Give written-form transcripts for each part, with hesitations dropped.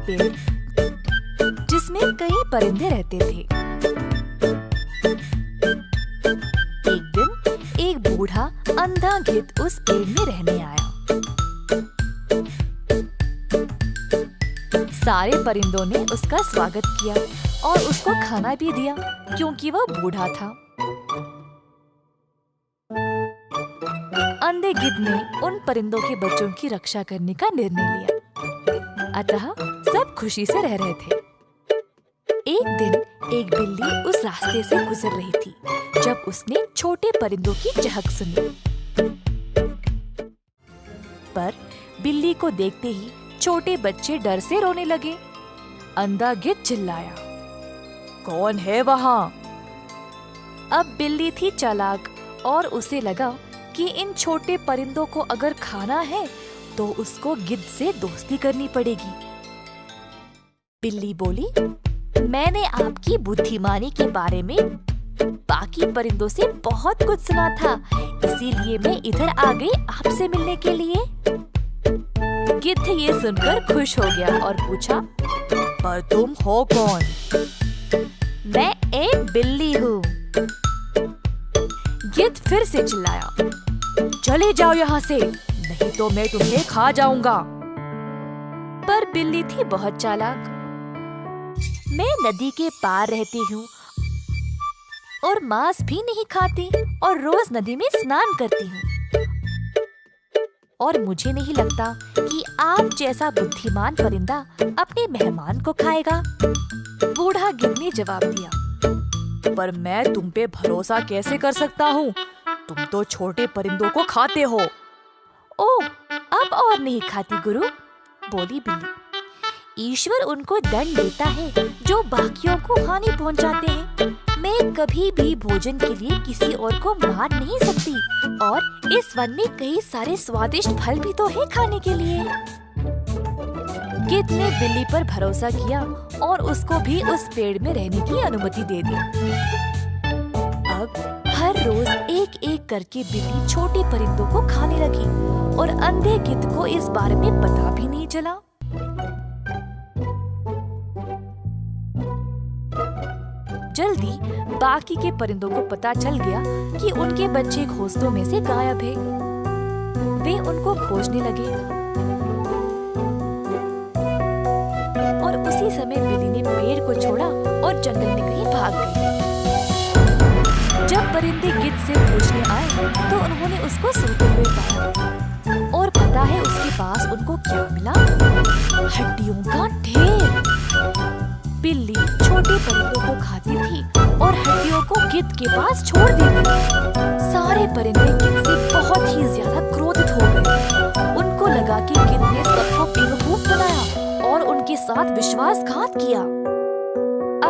पेड़ जिसमें कई परिंदे रहते थे। एक दिन एक बूढ़ा अंधा गिद्ध उस पेड़ में रहने आया। सारे परिंदों ने उसका स्वागत किया और उसको खाना भी दिया क्योंकि वह बूढ़ा था। अंधे गिद्ध ने उन परिंदों के बच्चों की रक्षा करने का निर्णय लिया, अतः सब खुशी से रह रहे थे। एक दिन एक बिल्ली उस रास्ते से गुजर रही थी जब उसने छोटे परिंदों की चहक सुनी। पर बिल्ली को देखते ही छोटे बच्चे डर से रोने लगे। अंधा गिद्ध चिल्लाया, कौन है वहाँ? अब बिल्ली थी चालाक और उसे लगा कि इन छोटे परिंदों को अगर खाना है तो उसको गिद्ध से दोस्ती करनी पड़ेगी। बिल्ली बोली, मैंने आपकी बुद्धिमानी के बारे में बाकी परिंदों से बहुत कुछ सुना था, इसीलिए मैं इधर आ गई आपसे मिलने के लिए। गिद्ध ये सुनकर खुश हो गया और पूछा, पर तुम हो कौन? मैं एक बिल्ली हूँ। गिद्ध फिर से चिल्लाया, चले जाओ यहाँ से, नहीं तो मैं तुम्हें खा जाऊंगा। पर बिल्ली थी बहुत चालाक। मैं नदी के पार रहती हूँ और मांस भी नहीं खाती और रोज नदी में स्नान करती हूँ, और मुझे नहीं लगता कि आप जैसा बुद्धिमान परिंदा अपने मेहमान को खाएगा। बूढ़ा गिद्ध ने जवाब दिया, पर मैं तुम पे भरोसा कैसे कर सकता हूँ? तुम तो छोटे परिंदों को खाते हो। ओह, अब और नहीं खाती गुरु, बोली बिल्ली। ईश्वर उनको दंड देता है जो बाकियों को हानि पहुंचाते हैं। मैं कभी भी भोजन के लिए किसी और को मार नहीं सकती, और इस वन में कई सारे स्वादिष्ट फल भी तो है खाने के लिए। गिद्ध ने बिल्ली पर भरोसा किया और उसको भी उस पेड़ में रहने की अनुमति दे दी। अब हर रोज एक एक करके बिल्ली छोटे परिंदों को खाने लगी और अंधे गिद्ध को इस बारे में पता भी नहीं चला। जल्दी बाकी के परिंदों को पता चल गया कि उनके बच्चे घोंसलों में से गायब हैं। वे उनको खोजने लगे और उसी समय बिल्ली ने पेड़ को छोड़ा और जंगल में कहीं भाग गई। जब परिंदे गिद्ध से पूछने आए तो उन्होंने उसको सोते हुए पाया, और पता है उसके पास उनको क्या मिला? हड्डियों का ढेर। बिल्ली छोटे परिंदों को खाती थी और हड्डियों को गिद्ध के पास छोड़ देती थी। सारे परिंदे गिद्ध से बहुत ही ज्यादा क्रोधित हो गए। उनको लगा कि गिद्ध ने सबको बेवकूफ बनाया और उनके साथ विश्वासघात किया।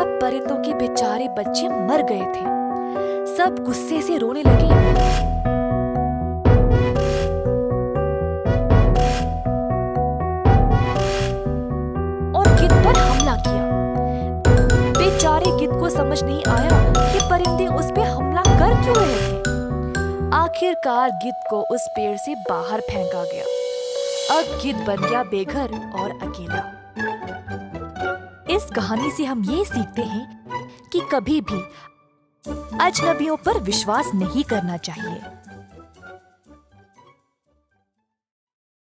अब परिंदों के बेचारे बच्चे मर गए थे। सब गुस्से से रोने लगे। और गिद्ध पर हमला किया। बेचारे गिद्ध को समझ नहीं आया कि परिंदे उस पे हमला कर क्यों रहे थे। आखिरकार गिद्ध को उस पेड़ से बाहर फेंका गया। अब गिद्ध बन गया बेघर और अकेला। इस कहानी से हम ये सीखते हैं कि कभी भी अजनबियों पर विश्वास नहीं करना चाहिए।